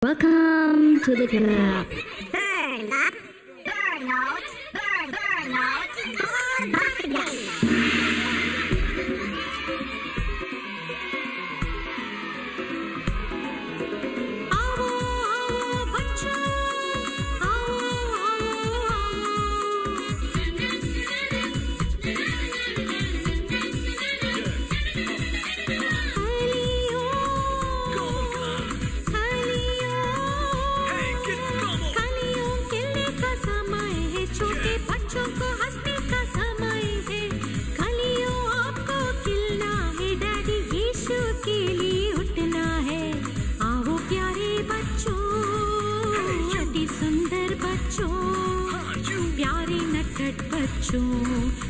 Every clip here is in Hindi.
Welcome to the club. Burn up, burn out, burn out, burn again.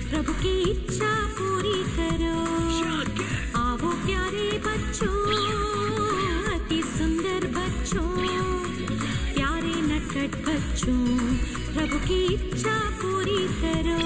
प्रभु की इच्छा पूरी करो। आओ प्यारे बच्चों, अति सुंदर बच्चों, प्यारे नटखट बच्चों, प्रभु की इच्छा पूरी करो।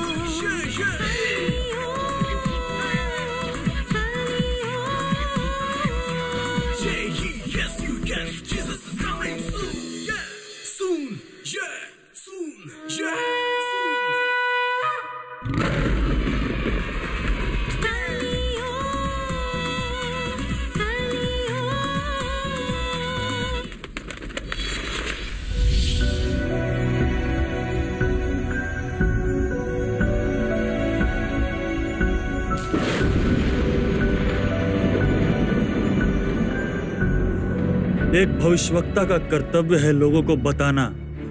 एक भविष्यवक्ता का कर्तव्य है लोगों को बताना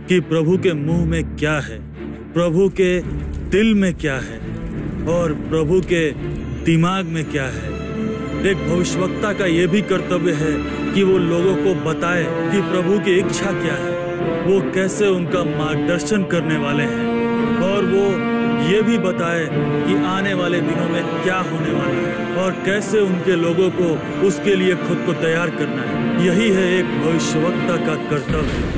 कि प्रभु के मुंह में क्या है, प्रभु के दिल में क्या है और प्रभु के दिमाग में क्या है। एक भविष्यवक्ता का यह भी कर्तव्य है कि वो लोगों को बताए कि प्रभु की इच्छा क्या है, वो कैसे उनका मार्गदर्शन करने वाले हैं और वो ये भी बताए कि आने वाले दिनों में क्या होने वाला है और कैसे उनके लोगों को उसके लिए खुद को तैयार करना है। यही है एक भविष्यवक्ता का कर्तव्य।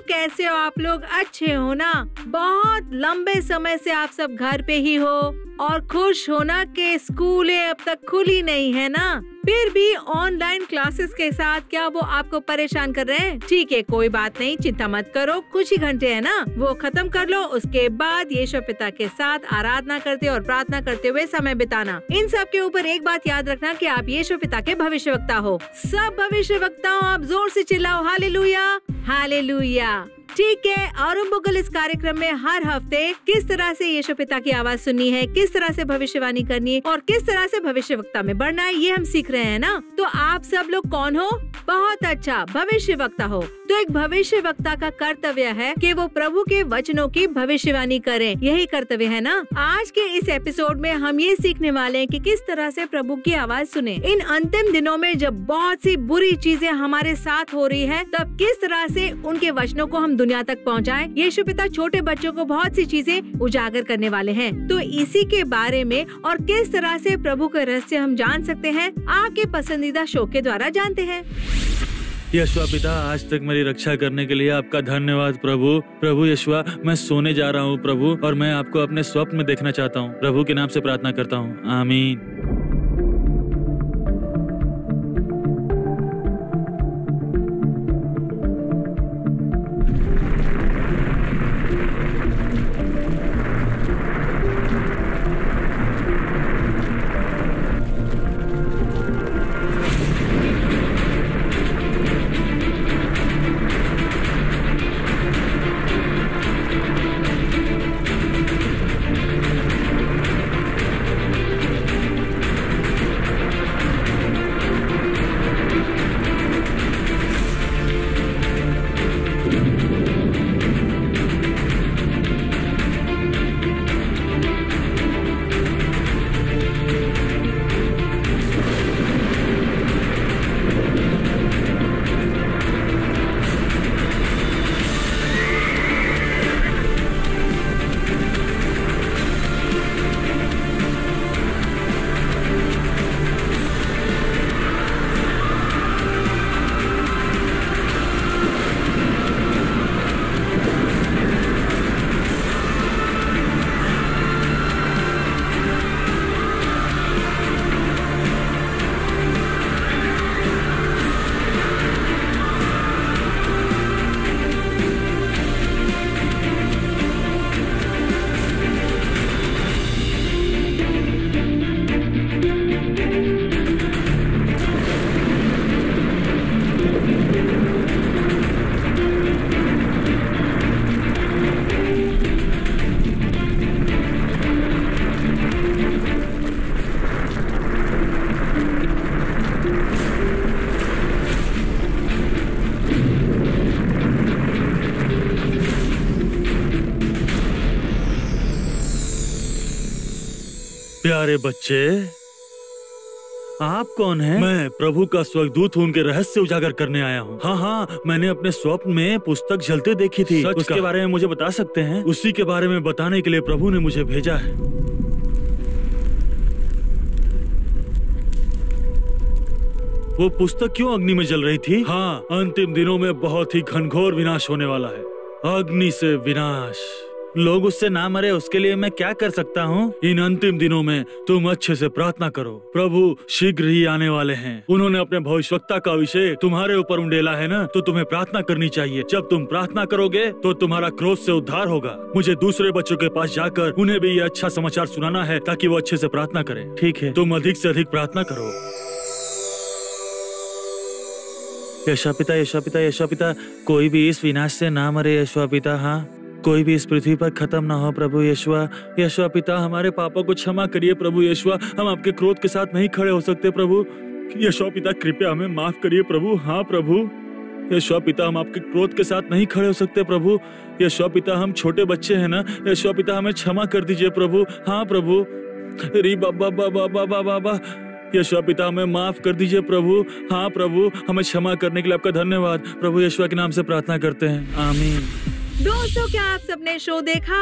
कैसे हो आप लोग? अच्छे हो ना? बहुत लंबे समय से आप सब घर पे ही हो और खुश हो ना कि स्कूलें अब तक खुली नहीं है ना। फिर भी ऑनलाइन क्लासेस के साथ क्या वो आपको परेशान कर रहे हैं? ठीक है, कोई बात नहीं, चिंता मत करो। कुछ ही घंटे है ना, वो खत्म कर लो। उसके बाद यीशु पिता के साथ आराधना करते और प्रार्थना करते हुए समय बिताना। इन सब के ऊपर एक बात याद रखना कि आप यीशु पिता के भविष्यवक्ता हो। सब भविष्यवक्ताओं, आप जोर से चिल्लाओ हालेलुया, हालेलुया। ठीक है, और बुगल इस कार्यक्रम में हर हफ्ते किस तरह से यीशु पिता की आवाज सुननी है, किस तरह से भविष्यवाणी करनी है और किस तरह से भविष्यवक्ता में बढ़ना है, ये हम सीख रहे हैं ना। तो आप सब लोग कौन हो? बहुत अच्छा, भविष्यवक्ता हो। तो एक भविष्यवक्ता का कर्तव्य है कि वो प्रभु के वचनों की भविष्यवाणी करें। यही कर्तव्य है ना। आज के इस एपिसोड में हम ये सीखने वाले हैं कि किस तरह से प्रभु की आवाज सुने। इन अंतिम दिनों में जब बहुत सी बुरी चीजें हमारे साथ हो रही है, तब किस तरह से उनके वचनों को हम दुनिया तक पहुंचाएं। यीशु पिता छोटे बच्चों को बहुत सी चीजें उजागर करने वाले हैं। तो इसी के बारे में और किस तरह से प्रभु का रहस्य हम जान सकते हैं, आपके पसंदीदा शो के द्वारा जानते हैं। यशवा पिता, आज तक मेरी रक्षा करने के लिए आपका धन्यवाद प्रभु। प्रभु यशवा, मैं सोने जा रहा हूँ प्रभु, और मैं आपको अपने स्वप्न में देखना चाहता हूँ। प्रभु के नाम से प्रार्थना करता हूँ, आमीन। प्यारे बच्चे, आप कौन हैं? मैं प्रभु का स्वर्गदूत हूँ, उनके रहस्य उजागर करने आया हूँ। हाँ, मैंने अपने स्वप्न में पुस्तक जलते देखी थी। उसके बारे में मुझे बता सकते हैं? उसी के बारे में बताने के लिए प्रभु ने मुझे भेजा है। वो पुस्तक क्यों अग्नि में जल रही थी? हाँ, अंतिम दिनों में बहुत ही घनघोर विनाश होने वाला है। अग्नि से विनाश। लोग उससे ना मरे उसके लिए मैं क्या कर सकता हूँ? इन अंतिम दिनों में तुम अच्छे से प्रार्थना करो। प्रभु शीघ्र ही आने वाले हैं। उन्होंने अपने भविष्यवक्ता का विषय तुम्हारे ऊपर उंडेला है ना, तो तुम्हें प्रार्थना करनी चाहिए। जब तुम प्रार्थना करोगे तो तुम्हारा क्रोध से उद्धार होगा। मुझे दूसरे बच्चों के पास जाकर उन्हें भी ये अच्छा समाचार सुनाना है ताकि वो अच्छे से प्रार्थना करें। ठीक है, तुम अधिक से अधिक प्रार्थना करो। यशोवा पिता, यशोवा पिता, यशोवा पिता, कोई भी इस विनाश से ना मरे यशोवा पिता। हाँ, कोई भी इस पृथ्वी पर खत्म ना हो प्रभु यशोवा। यशोवा पिता, हमारे पापों को क्षमा करिए प्रभु यशोवा। हम आपके क्रोध के साथ नहीं खड़े हो सकते प्रभु। यशोवा पिता, कृपया हमें माफ करिए प्रभु। हाँ प्रभु। यशोवा पिता, हम आपके क्रोध के साथ नहीं खड़े हो सकते प्रभु। यशोवा पिता, हम छोटे बच्चे हैं ना। यशोवा पिता, हमें क्षमा कर दीजिए प्रभु। हाँ प्रभु। री बाबा बाबा बाबा बाबा, यशोवा पिता, हमें माफ कर दीजिए प्रभु। हाँ प्रभु, हमें क्षमा करने के लिए आपका धन्यवाद। प्रभु यशोवा के नाम से प्रार्थना करते हैं, आमीन। दोस्तों, क्या आप सबने शो देखा?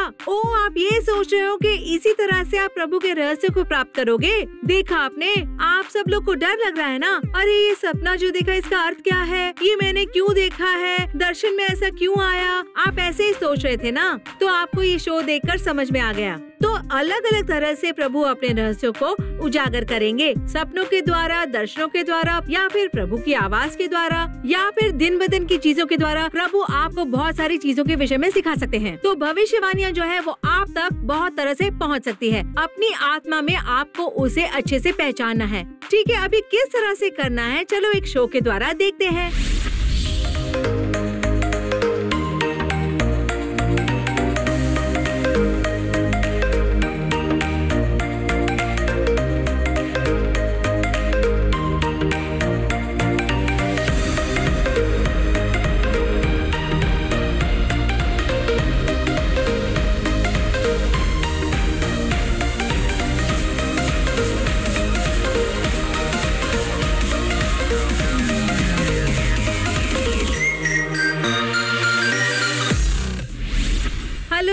आप ये सोच रहे हो कि इसी तरह से आप प्रभु के रहस्य को प्राप्त करोगे? देखा आपने? आप सब लोग को डर लग रहा है ना? अरे ये सपना जो देखा, इसका अर्थ क्या है? ये मैंने क्यों देखा है? दर्शन में ऐसा क्यों आया? आप ऐसे ही सोच रहे थे ना? तो आपको ये शो देखकर समझ में आ गया। तो अलग अलग तरह से प्रभु अपने रहस्यों को उजागर करेंगे, सपनों के द्वारा, दर्शनों के द्वारा, या फिर प्रभु की आवाज के द्वारा, या फिर दिन ब दिन की चीजों के द्वारा। प्रभु आपको बहुत सारी चीजों के विषय में सिखा सकते हैं। तो भविष्यवाणियां जो है वो आप तक बहुत तरह से पहुंच सकती है। अपनी आत्मा में आपको उसे अच्छे से पहचानना है। ठीक है, अभी किस तरह से करना है, चलो एक शो के द्वारा देखते हैं।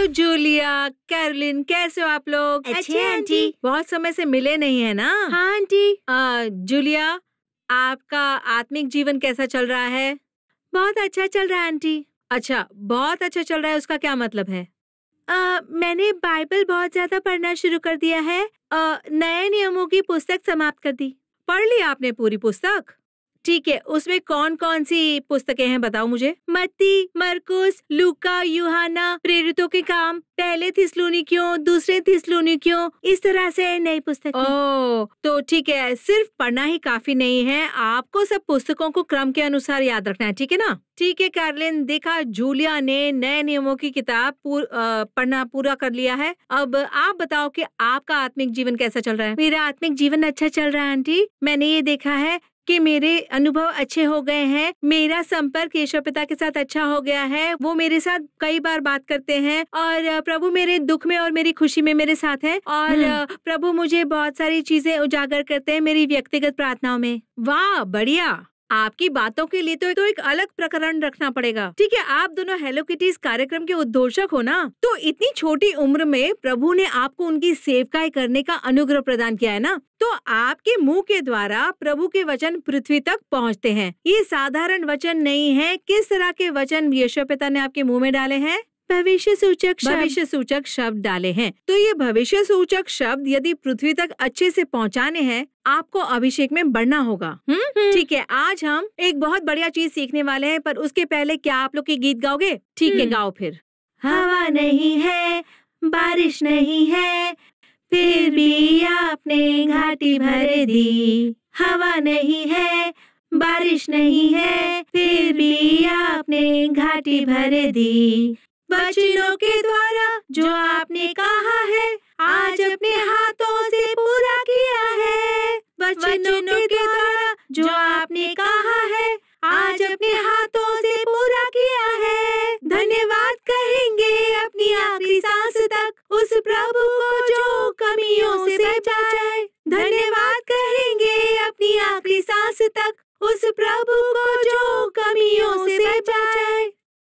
जूलिया, कैरोलिन, कैसे हो आप लोग? अच्छे आंटी। बहुत समय से मिले नहीं है ना? हाँ आंटी। जूलिया, आपका आत्मिक जीवन कैसा चल रहा है? बहुत अच्छा चल रहा है आंटी। अच्छा, बहुत अच्छा चल रहा है, उसका क्या मतलब है? मैंने बाइबल बहुत ज्यादा पढ़ना शुरू कर दिया है। नए नियमों की पुस्तक समाप्त कर दी। पढ़ ली आपने पूरी पुस्तक? ठीक है, उसमें कौन कौन सी पुस्तकें हैं बताओ मुझे। मत्ती, मरकुस, लूका, यूहन्ना, प्रेरितों के काम, पहले थिस्सलुनीकियों, दूसरे थिस्सलुनीकियों, इस तरह से नई पुस्तक। ओह, तो ठीक है, सिर्फ पढ़ना ही काफी नहीं है, आपको सब पुस्तकों को क्रम के अनुसार याद रखना है, ठीक है ना? ठीक है कैरोलिन, देखा जूलिया ने नए नियमों की किताब पढ़ना पूरा कर लिया है। अब आप बताओ कि आपका आत्मिक जीवन कैसा चल रहा है? मेरा आत्मिक जीवन अच्छा चल रहा है आंटी। मैंने ये देखा है कि मेरे अनुभव अच्छे हो गए हैं। मेरा संपर्क यीशु पिता के साथ अच्छा हो गया है। वो मेरे साथ कई बार बात करते हैं और प्रभु मेरे दुख में और मेरी खुशी में मेरे साथ है। और प्रभु मुझे बहुत सारी चीजें उजागर करते हैं मेरी व्यक्तिगत प्रार्थनाओं में। वाह, बढ़िया। आपकी बातों के लिए तो एक अलग प्रकरण रखना पड़ेगा। ठीक है, आप दोनों हेलो किटीज कार्यक्रम के उद्घोषक हो ना, तो इतनी छोटी उम्र में प्रभु ने आपको उनकी सेवकाई करने का अनुग्रह प्रदान किया है ना, तो आपके मुंह के द्वारा प्रभु के वचन पृथ्वी तक पहुंचते हैं। ये साधारण वचन नहीं है। किस तरह के वचन यीशु पिता ने आपके मुंह में डाले हैं? भविष्य सूचक शब्द डाले हैं। तो ये भविष्य सूचक शब्द यदि पृथ्वी तक अच्छे से पहुंचाने हैं, आपको अभिषेक में बढ़ना होगा। ठीक है, आज हम एक बहुत बढ़िया चीज सीखने वाले हैं, पर उसके पहले क्या आप लोग की गीत गाओगे? ठीक है, गाओ फिर। हवा नहीं है, बारिश नहीं है, फिर भी आपने घाटी भर दी। हवा नहीं है, बारिश नहीं है, फिर भी आपने घाटी भर दी। वचनों के द्वारा जो आपने कहा है, आज अपने हाथों से पूरा किया है। वचनों के द्वारा जो आपने कहा है, आज अपने हाथों से पूरा किया है। धन्यवाद कहेंगे अपनी आखिरी सांस तक उस प्रभु को जो कमियों से बचाए। धन्यवाद कहेंगे अपनी आखिरी सांस तक उस प्रभु को जो कमियों से बचाए।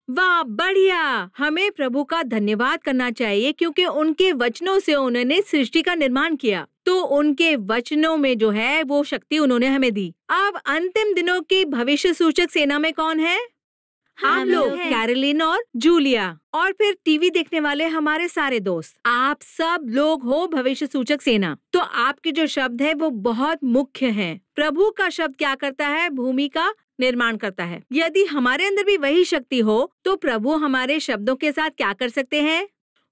वाह, बढ़िया। हमें प्रभु का धन्यवाद करना चाहिए क्योंकि उनके वचनों से उन्होंने सृष्टि का निर्माण किया, तो उनके वचनों में जो है वो शक्ति उन्होंने हमें दी। अब अंतिम दिनों की भविष्य सूचक सेना में कौन है? हम लोग, कैरोलिन और जूलिया, और फिर टीवी देखने वाले हमारे सारे दोस्त। आप सब लोग हो भविष्य सूचक सेना। तो आपके जो शब्द है वो बहुत मुख्य हैं। प्रभु का शब्द क्या करता है? भूमि का निर्माण करता है। यदि हमारे अंदर भी वही शक्ति हो तो प्रभु हमारे शब्दों के साथ क्या कर सकते हैं?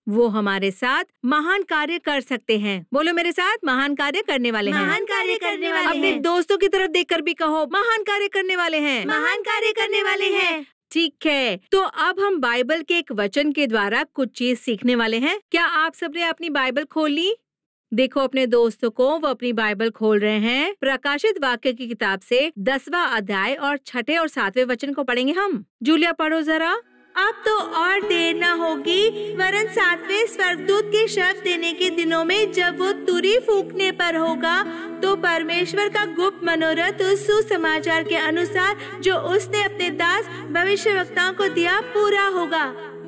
वो हमारे साथ महान कार्य कर सकते हैं। बोलो मेरे साथ, महान कार्य करने वाले हैं। महान कार्य करने वाले अपने हैं। दोस्तों की तरफ देखकर भी कहो, महान कार्य करने वाले हैं। महान कार्य करने वाले हैं। ठीक है, तो अब हम बाइबल के एक वचन के द्वारा कुछ चीज सीखने वाले हैं। क्या आप सबने अपनी बाइबल खोल ली? देखो अपने दोस्तों को, वो अपनी बाइबल खोल रहे हैं। प्रकाशित वाक्य की किताब से 10वां अध्याय और 6ठे और 7वें वचन को पढ़ेंगे हम। जूलिया पढ़ो जरा। अब तो और देर न होगी, वरन 7वें स्वर्गदूत के शब्द देने के दिनों में जब वो तुरी फूंकने पर होगा, तो परमेश्वर का गुप्त मनोरथ उस सुसमाचार के अनुसार जो उसने अपने दास भविष्यवक्ताओं को दिया पूरा होगा।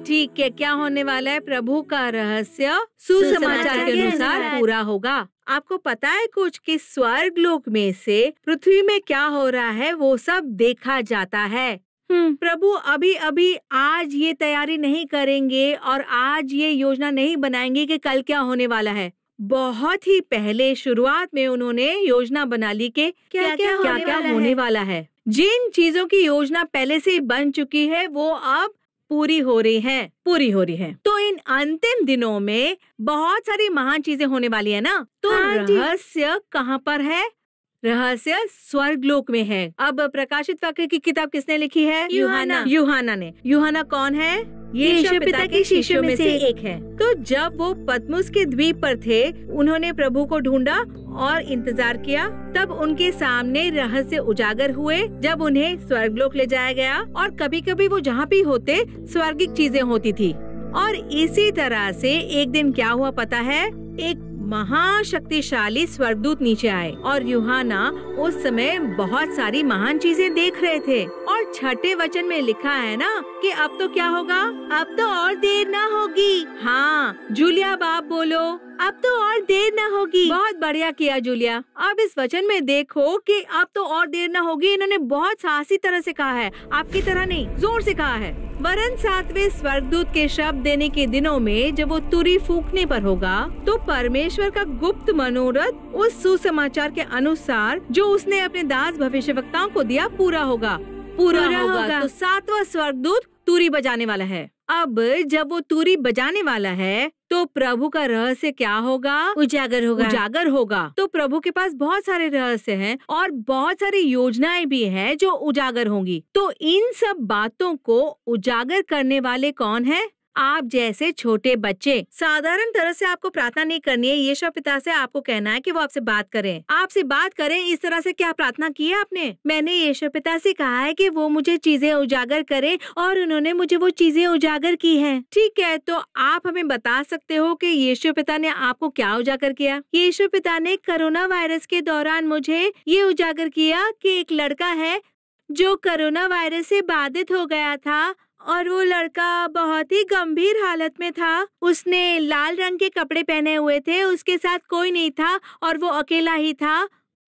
ठीक है, क्या होने वाला है? प्रभु का रहस्य सुसमाचार के अनुसार पूरा होगा। आपको पता है कुछ कि स्वर्ग लोक में से पृथ्वी में क्या हो रहा है वो सब देखा जाता है। प्रभु अभी अभी आज ये तैयारी नहीं करेंगे और आज ये योजना नहीं बनाएंगे कि कल क्या होने वाला है। बहुत ही पहले शुरुआत में उन्होंने योजना बना ली कि क्या होने वाला है। जिन चीजों की योजना पहले से बन चुकी है वो अब पूरी हो रही है। तो इन अंतिम दिनों में बहुत सारी महान चीजें होने वाली है ना। तो रहस्य कहाँ पर है? रहस्य स्वर्गलोक में है। अब प्रकाशित वाक्य की किताब किसने लिखी है? यूहन्ना ने। यूहन्ना कौन है? यीशु पिता के शिष्यों में से एक है। तो जब वो पतमुस के द्वीप पर थे, उन्होंने प्रभु को ढूंढा और इंतजार किया। तब उनके सामने रहस्य उजागर हुए जब उन्हें स्वर्गलोक ले जाया गया। और कभी कभी वो जहाँ भी होते स्वर्गिक चीजें होती थी। और इसी तरह से एक दिन क्या हुआ पता है? एक महाशक्तिशाली स्वर्गदूत नीचे आए और यूहन्ना उस समय बहुत सारी महान चीजें देख रहे थे। और 6ठे वचन में लिखा है ना कि अब तो क्या होगा? अब तो और देर न होगी। हाँ जूलिया, बाप बोलो, अब तो और देर न होगी। बहुत बढ़िया किया जूलिया। अब इस वचन में देखो कि अब तो और देर न होगी। इन्होंने बहुत साहसी तरह से कहा है, आपकी तरह नहीं, जोर से कहा है। वरन 7वें स्वर्गदूत के शब्द देने के दिनों में जब वो तुरी फूंकने पर होगा, तो परमेश्वर का गुप्त मनोरथ उस सुसमाचार के अनुसार जो उसने अपने दास भविष्यवक्ताओं को दिया पूरा होगा। तो 7वां स्वर्गदूत तुरी बजाने वाला है। अब जब वो तुरी बजाने वाला है तो प्रभु का रहस्य क्या होगा? उजागर होगा। तो प्रभु के पास बहुत सारे रहस्य हैं और बहुत सारी योजनाएं भी हैं जो उजागर होंगी। तो इन सब बातों को उजागर करने वाले कौन है? आप जैसे छोटे बच्चे। साधारण तरह से आपको प्रार्थना नहीं करनी है। यीशु पिता से आपको कहना है कि वो आपसे बात करें, आपसे बात करें। इस तरह से क्या प्रार्थना की है आपने? मैंने यीशु पिता से कहा है कि वो मुझे चीजें उजागर करें और उन्होंने मुझे वो चीजें उजागर की हैं। ठीक है, तो आप हमें बता सकते हो कि यीशु पिता ने आपको क्या उजागर किया? यीशु पिता ने कोरोना वायरस के दौरान मुझे ये उजागर किया कि एक लड़का है जो कोरोना वायरस से बाधित हो गया था और वो लड़का बहुत ही गंभीर हालत में था। उसने लाल रंग के कपड़े पहने हुए थे, उसके साथ कोई नहीं था और वो अकेला ही था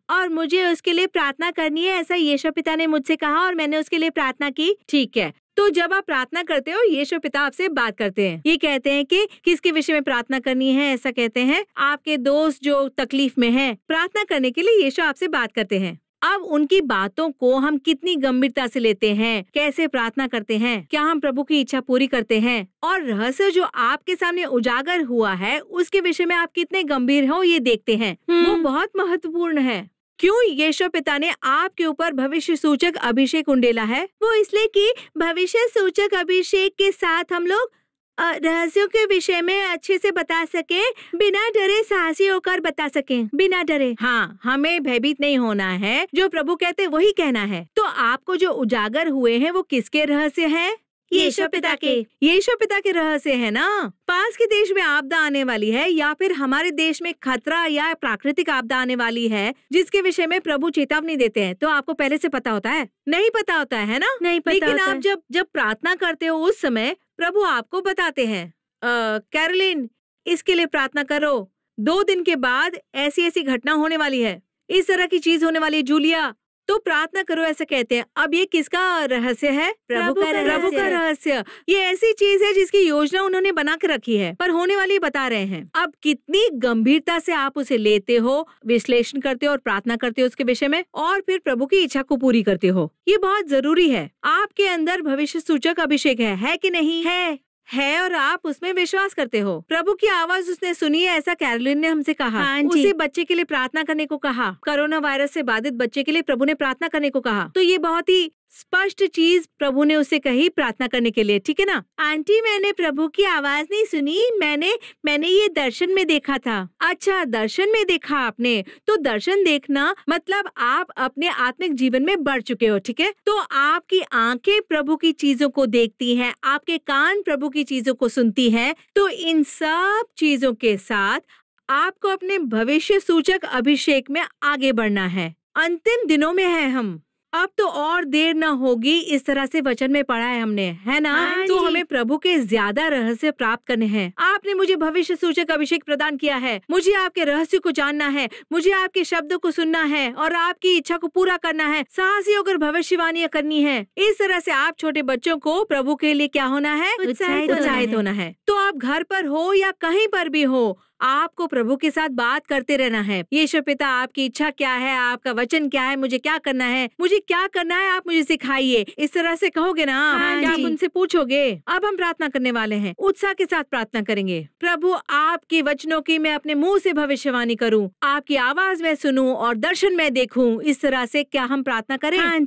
और मुझे उसके लिए प्रार्थना करनी है, ऐसा यीशु पिता ने मुझसे कहा और मैंने उसके लिए प्रार्थना की। ठीक है, तो जब आप प्रार्थना करते हो यीशु पिता आपसे बात करते हैं। ये कहते हैं कि किसके विषय में प्रार्थना करनी है, ऐसा कहते हैं आपके दोस्त जो तकलीफ में है। प्रार्थना करने के लिए यीशु आपसे बात करते हैं। अब उनकी बातों को हम कितनी गंभीरता से लेते हैं, कैसे प्रार्थना करते हैं, क्या हम प्रभु की इच्छा पूरी करते हैं, और रहस्य जो आपके सामने उजागर हुआ है उसके विषय में आप कितने गंभीर हो ये देखते हैं। वो बहुत महत्वपूर्ण है। क्यों यीशु पिता ने आपके ऊपर भविष्य सूचक अभिषेक उंडेला है? वो इसलिए कि भविष्य सूचक अभिषेक के साथ हम लोग रहस्यों के विषय में अच्छे से बता सके, बिना डरे साहसी होकर बता सके, बिना डरे। हाँ, हमें भयभीत नहीं होना है, जो प्रभु कहते वही कहना है। तो आपको जो उजागर हुए हैं वो किसके रहस्य हैं? यीशु पिता के रहस्य है ना। पास के देश में आपदा आने वाली है या फिर हमारे देश में खतरा या प्राकृतिक आपदा आने वाली है जिसके विषय में प्रभु चेतावनी देते हैं, तो आपको पहले से पता होता है? नहीं पता होता है ना? नहीं पता लेकिन होता आप जब प्रार्थना करते हो उस समय प्रभु आपको बताते हैं, कैरोलिन इसके लिए प्रार्थना करो, 2 दिन के बाद ऐसी ऐसी घटना होने वाली है, इस तरह की चीज होने वाली है जूलिया, तो प्रार्थना करो, ऐसे कहते हैं। अब ये किसका रहस्य है? प्रभु का रहस्य। ये ऐसी चीज है जिसकी योजना उन्होंने बना के रखी है, पर होने वाली बता रहे हैं। अब कितनी गंभीरता से आप उसे लेते हो, विश्लेषण करते हो और प्रार्थना करते हो उसके विषय में, और फिर प्रभु की इच्छा को पूरी करते हो, ये बहुत जरूरी है। आपके अंदर भविष्य सूचक अभिषेक है कि नहीं? है और आप उसमें विश्वास करते हो। प्रभु की आवाज उसने सुनी है, ऐसा कैरोलिन ने हमसे कहा। उसे बच्चे के लिए प्रार्थना करने को कहा, कोरोना वायरस से बाधित बच्चे के लिए प्रभु ने प्रार्थना करने को कहा। तो ये बहुत ही स्पष्ट चीज प्रभु ने उसे कही प्रार्थना करने के लिए, ठीक है ना? आंटी मैंने प्रभु की आवाज नहीं सुनी, मैंने ये दर्शन में देखा था। अच्छा, दर्शन में देखा आपने? तो दर्शन देखना मतलब आप अपने आत्मिक जीवन में बढ़ चुके हो, ठीक है? तो आपकी आंखें प्रभु की चीजों को देखती हैं, आपके कान प्रभु की चीजों को सुनती हैं। तो इन सब चीजों के साथ आपको अपने भविष्य सूचक अभिषेक में आगे बढ़ना है। अंतिम दिनों में है हम, अब तो और देर न होगी। इस तरह से वचन में पढ़ा है हमने, है ना? तो हमें प्रभु के ज्यादा रहस्य प्राप्त करने हैं। आपने मुझे भविष्य सूचक अभिषेक प्रदान किया है, मुझे आपके रहस्य को जानना है, मुझे आपके शब्दों को सुनना है और आपकी इच्छा को पूरा करना है, साहसी होकर भविष्यवाणियां करनी है। इस तरह से आप छोटे बच्चों को प्रभु के लिए क्या होना है? उत्साहित होना है। तो आप घर पर हो या कहीं पर भी हो, आपको प्रभु के साथ बात करते रहना है। यीशु पिता, आपकी इच्छा क्या है? आपका वचन क्या है? मुझे क्या करना है? आप मुझे सिखाइए। इस तरह से कहोगे ना आप, क्या आप उनसे पूछोगे? अब हम प्रार्थना करने वाले हैं, उत्साह के साथ प्रार्थना करेंगे। प्रभु, आपके वचनों की मैं अपने मुंह से भविष्यवाणी करूं, आपकी आवाज में सुनूं और दर्शन में देखूं। इस तरह से क्या हम प्रार्थना करें?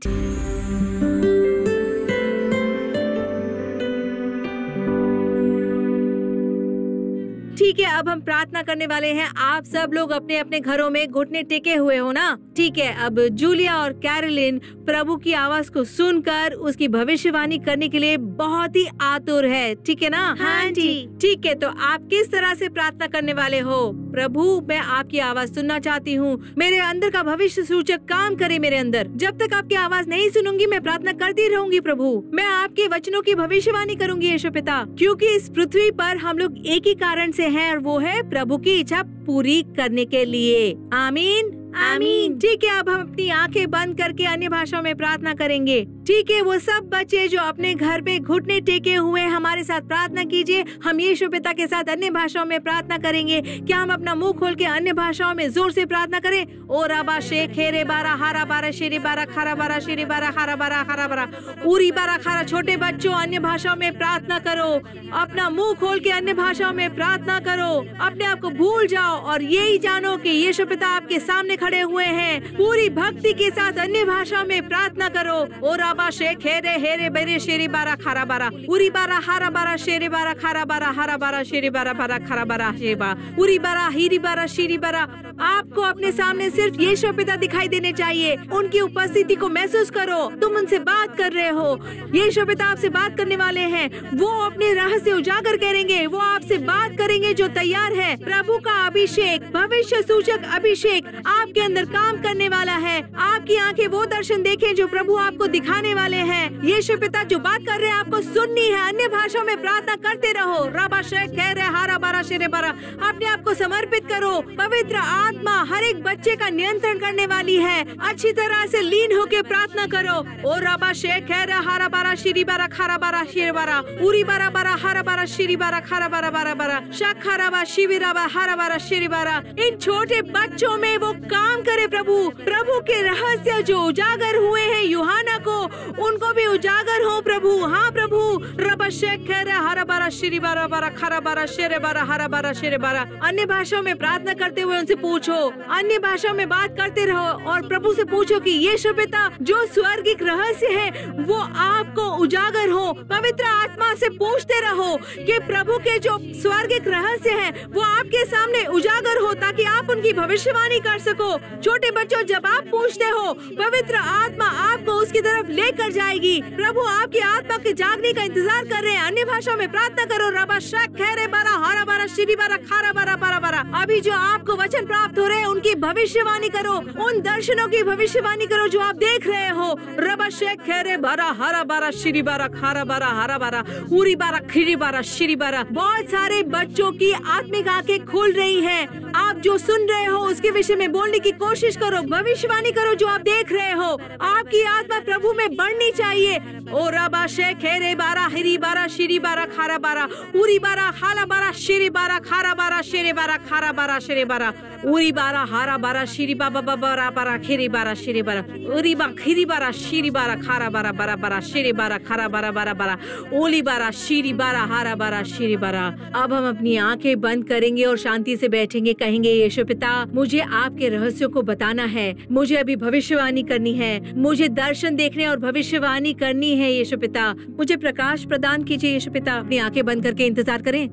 ठीक है, अब हम प्रार्थना करने वाले हैं। आप सब लोग अपने अपने घरों में घुटने टेके हुए हो ना? ठीक है, अब जूलिया और कैरोलिन प्रभु की आवाज को सुनकर उसकी भविष्यवाणी करने के लिए बहुत ही आतुर है, ठीक है ना? हाँ जी। ठीक है, तो आप किस तरह से प्रार्थना करने वाले हो? प्रभु, मैं आपकी आवाज सुनना चाहती हूँ, मेरे अंदर का भविष्य सूचक काम करे मेरे अंदर। जब तक आपकी आवाज नहीं सुनूंगी मैं प्रार्थना करती रहूंगी प्रभु। मैं आपके वचनों की भविष्यवाणी करूंगी यीशु पिता, क्योंकि इस पृथ्वी पर हम लोग एक ही कारण से हैं और वो है प्रभु की इच्छा पूरी करने के लिए। आमीन आमीन। ठीक है, अब हम अपनी आंखें बंद करके अन्य भाषाओं में प्रार्थना करेंगे। ठीक है, वो सब बच्चे जो अपने घर पे घुटने टेके हुए हमारे साथ प्रार्थना कीजिए। हम यीशु पिता के साथ अन्य भाषाओं में प्रार्थना करेंगे। क्या हम अपना मुंह खोल के अन्य भाषाओं में जोर से प्रार्थना करें? ओ राबा शेख हेरे बारा हारा बारा शेरी बारा खारा बारा शेरी बारा हारा बारा उरी बारा खारा। छोटे बच्चों, अन्य भाषाओं में प्रार्थना करो, अपना मुंह खोल के अन्य भाषाओं में प्रार्थना करो, अपने आप को भूल जाओ और यही जानो कि यीशु पिता आपके सामने खड़े हुए हैं। पूरी भक्ति के साथ अन्य भाषाओं में प्रार्थना करो। ओ राबा शेख हेरे हेरे बेरे शेरी बारा खारा बारा उरी बारा हारा बारा शेरी बारा खारा बारा हारा बारा शेरी बारा बारा खारा बारा शेबा उरी बारा हीरी बारा शेरी बारा। आपको अपने सामने सिर्फ यीशु पिता दिखाई देने चाहिए। उनकी उपस्थिति को महसूस करो। तुम उनसे बात कर रहे हो, यीशु पिता आपसे बात करने वाले हैं। वो अपने रहस्य उजागर करेंगे, वो आपसे बात करेंगे जो तैयार है। प्रभु का अभिषेक, भविष्य सूचक अभिषेक आपके अंदर काम करने वाला है। आपकी आंखें वो दर्शन देखें जो प्रभु आपको दिखाने वाले हैं। यीशु पिता जो बात कर रहे हैं आपको सुननी है। अन्य भाषाओं में प्रार्थना करते रहो। रबा शेख कह रहे हारा बारा शेरे बारा। अपने आप को समर्पित करो। पवित्र आत्मा हर एक बच्चे का नियंत्रण करने वाली है। अच्छी तरह से लीन होके प्रार्थना करो। ओ रबा शेख कह रहे हारा बारा शिरी बारा खारा बारा शेरे बारा उरी बारा बारा हारा बारा शिरी बारा खारा बारा बारा बारा शाखा रबा शिविरा बा हारा बारा शेरी बारा। इन छोटे बच्चों में वो काम करे प्रभु। प्रभु के रहस्य जो उजागर हुए हैं यूहन्ना को, उनको भी उजागर हो प्रभु। हाँ प्रभु। रबा शेख कह रहे हारा बारा शिरी बारा बारा खारा बारा शेरे बारा हारा बारा शेरे बारा। अन्य भाषाओं में प्रार्थना करते हुए उनसे पूछो, अन्य भाषाओं में बात करते रहो और प्रभु से पूछो कि यीशु पिता जो स्वर्गिक रहस्य है वो आपको उजागर हो। पवित्र आत्मा से पूछते रहो कि प्रभु के जो स्वर्गिक रहस्य है वो आपके सामने उजागर हो ताकि आप उनकी भविष्यवाणी कर सको। छोटे बच्चों, जब आप पूछते हो पवित्र आत्मा आपको उसकी तरफ लेकर जाएगी। जाएगी। प्रभु आपकी आत्मा के जागने का इंतजार कर रहे हैं। अन्य भाषा में प्रार्थना करो। रबा शक खैरे बारा हरा बारा श्री बारा खारा बारा बारा बारा। अभी जो आपको वचन प्राप्त हो रहे हैं उनकी भविष्यवाणी करो, उन दर्शनों की भविष्यवाणी करो जो आप देख रहे हो। रबा शक खैरे बारा हरा बारा श्री बारा खारा बारा हरा बारा उरी बारा खिरी बारा श्री बारा। बहुत सारे बच्चों की आत्मिक आंखें खुल रही हैं। आप जो सुन रहे हो उसके विषय में बोलने की कोशिश करो, भविष्यवाणी करो जो आप देख रहे हो। आपकी आत्मा प्रभु में बढ़नी चाहिए। ओ रबा शे खेरे बारा हिरी बारा शिरी बारा खारा बारा उरी बारा हाला बारा शिरी बारा खारा बारा शेरे बारा खारा बारा शेरे बारा उरी बारा हारा बारा शिरी बाबा बारा बारा खिरी बारा शिरी बारा उरी बा खिरी बारा शिरी बारा खारा बारा बारा बारा शेरे बारा खारा बारा बारा बारा ओली बारा शिरी बारा हारा बारा शिरी बारा। अब हम अपनी आंखें बंद करेंगे और शांति से बैठेंगे। कहेंगे यीशु पिता, मुझे आपके रहस्यों को बताना है, मुझे अभी भविष्यवाणी करनी है, मुझे दर्शन देखने और भविष्यवाणी करनी है। यीशु पिता, मुझे प्रकाश प्रदान कीजिए। यीशु पिता, अपनी आंखें बंद करके इंतजार करें।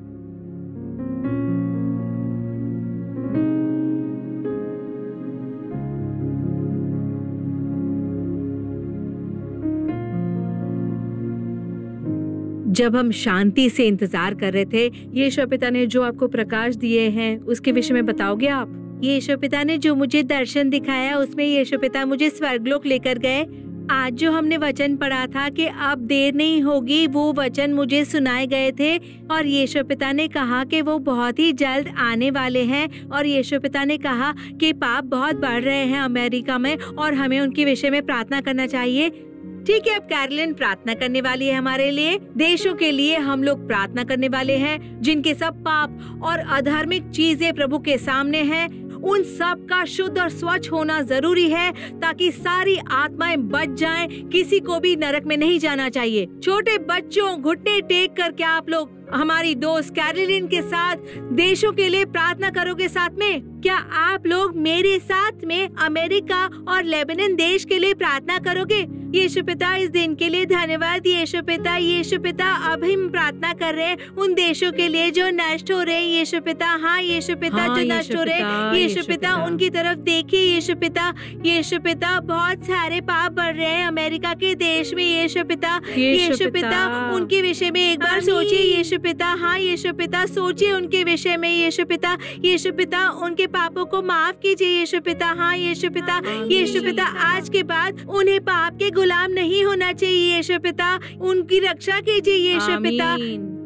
जब हम शांति से इंतजार कर रहे थे, यीशु पिता ने जो आपको प्रकाश दिए हैं उसके विषय में बताओगे आप? यीशु पिता ने जो मुझे दर्शन दिखाया उसमें यीशु पिता मुझे स्वर्गलोक लेकर गए। आज जो हमने वचन पढ़ा था कि अब देर नहीं होगी, वो वचन मुझे सुनाए गए थे और यीशु पिता ने कहा कि वो बहुत ही जल्द आने वाले हैं। और यीशु पिता ने कहा कि पाप बहुत बढ़ रहे हैं अमेरिका में और हमें उनके विषय में प्रार्थना करना चाहिए। ठीक है, अब कैरोलिन प्रार्थना करने वाली है हमारे लिए, देशों के लिए हम लोग प्रार्थना करने वाले हैं जिनके सब पाप और अधार्मिक चीजें प्रभु के सामने हैं। उन सब का शुद्ध और स्वच्छ होना जरूरी है ताकि सारी आत्माएं बच जाएं। किसी को भी नरक में नहीं जाना चाहिए। छोटे बच्चों, घुटने टेक कर क्या आप लोग हमारी दोस्त कैरोलिन के साथ देशों के लिए प्रार्थना करोगे साथ में? क्या आप लोग मेरे साथ में अमेरिका और लेबनान देश के लिए प्रार्थना करोगे? यीशु पिता, इस दिन के लिए धन्यवाद। यीशु पिता, यीशु पिता, अब हम प्रार्थना कर रहे हैं उन देशों के लिए जो नष्ट हो रहे हैं। यीशु पिता, हाँ यीशु पिता, जो नष्ट हो रहे हैं, यीशु पिता उनकी तरफ देखिए। यीशु पिता, यीशु पिता, बहुत सारे पाप बढ़ रहे हैं अमेरिका के देश में। यीशु पिता, यीशु पिता, उनके विषय में एक बार सोचिए। यीशु पिता, हाँ यीशु पिता, सोचिए उनके विषय में। यीशु पिता, यीशु पिता, उनके पापों को माफ कीजिए। यीशु पिता, हाँ यीशु पिता, यीशु पिता, आज के बाद उन्हें पाप के गुलाम नहीं होना चाहिए। यीशु पिता, उनकी रक्षा कीजिए। यीशु पिता,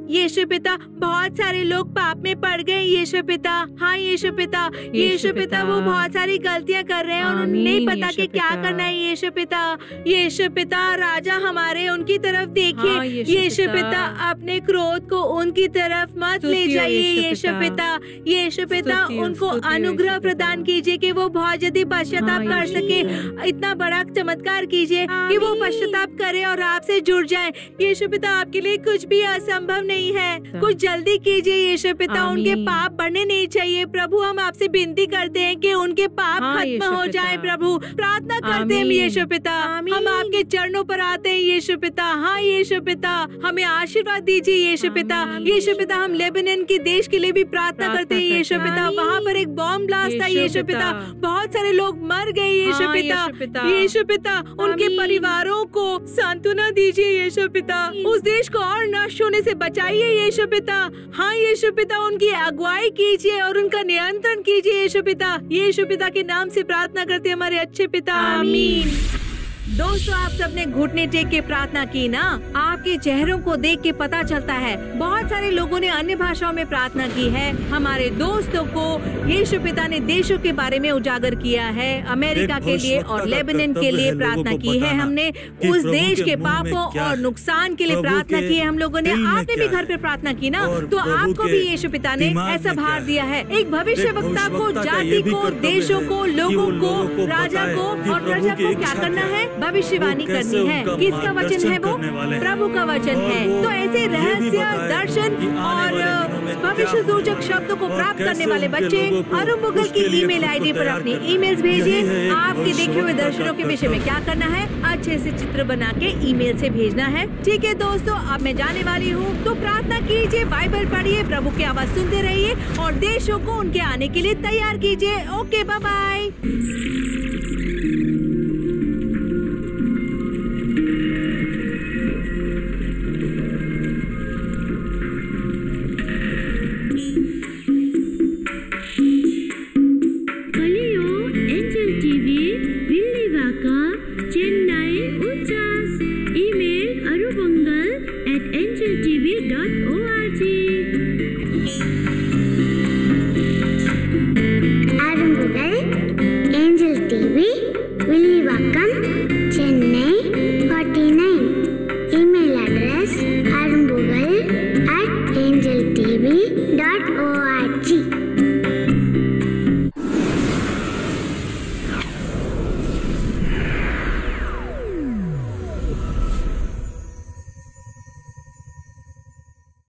यीशु पिता, बहुत सारे लोग पाप में पड़ गए। यीशु पिता, हाँ यीशु पिता, यीशु पिता, वो बहुत सारी गलतियां कर रहे हैं और उन्हें नहीं पता कि क्या करना है। यीशु पिता, यीशु पिता, राजा हमारे उनकी तरफ देखिए। यीशु पिता, अपने क्रोध को उनकी तरफ मत ले जाइए। यीशु पिता, यीशु पिता, उनको अनुग्रह प्रदान कीजिए कि वो बहुत जल्दी पश्चाताप कर सके। इतना बड़ा चमत्कार कीजिए कि वो पश्चाताप करे और आपसे जुड़ जाए। यीशु पिता, आपके लिए कुछ भी असंभव नहीं है। कुछ जल्दी कीजिए यीशु पिता, उनके पाप बढ़ने नहीं चाहिए। प्रभु, हम आपसे विनती करते हैं कि उनके पाप खत्म हो जाए। प्रभु, प्रार्थना करते हैं यीशु पिता, हम आपके चरणों पर आते हैं यीशु पिता। हाँ यीशु पिता, हमें आशीर्वाद दीजिए यीशु पिता। यीशु पिता, हम लेबनान के देश के लिए भी प्रार्थना करते हैं यीशु पिता। वहाँ पर एक बॉम्ब ब्लास्ट था यीशु पिता, बहुत सारे लोग मर गए यीशु पिता। यीशु पिता, उनके परिवारों को सांत्वना दीजिए यीशु पिता। उस देश को और नष्ट होने से बचाइए यीशु पिता। हाँ यीशु पिता, उनकी अगुवाई कीजिए और उनका नियंत्रण कीजिए यीशु पिता। यीशु पिता के नाम से प्रार्थना करते हैं हमारे अच्छे पिता, आमीन। दोस्तों, आप सबने घुटने टेक के प्रार्थना की ना? आपके चेहरों को देख के पता चलता है बहुत सारे लोगों ने अन्य भाषाओं में प्रार्थना की है। हमारे दोस्तों को यीशु पिता ने देशों के बारे में उजागर किया है। अमेरिका के लिए और लेबनान के लिए प्रार्थना की है हमने। उस देश के पापों और नुकसान के लिए प्रार्थना की है हम लोगों ने। आपने भी घर पे प्रार्थना की ना? तो आपको भी यीशु पिता ने ऐसा भार दिया है, एक भविष्यवक्ता को, जाति को, देशों को, लोगों को, राजा को और प्रजा को क्या करना है? भविष्यवाणी करनी है। किसका वचन है? वो प्रभु का वचन है। तो ऐसे रहस्य, दर्शन और भविष्य सूचक शब्दों को प्राप्त करने वाले बच्चे अरुण मुगल की ईमेल आईडी पर अपनी ईमेल्स भेजिए। आपके देखे हुए दर्शनों के विषय में क्या करना है? अच्छे से चित्र बना के ईमेल से भेजना है। ठीक है दोस्तों, अब मैं जाने वाली हूँ, तो प्रार्थना कीजिए, बाइबल पढ़िए, प्रभु की आवाज सुनते रहिए और देशों को उनके आने के लिए तैयार कीजिए। Okay, bye bye. घाटी नहीं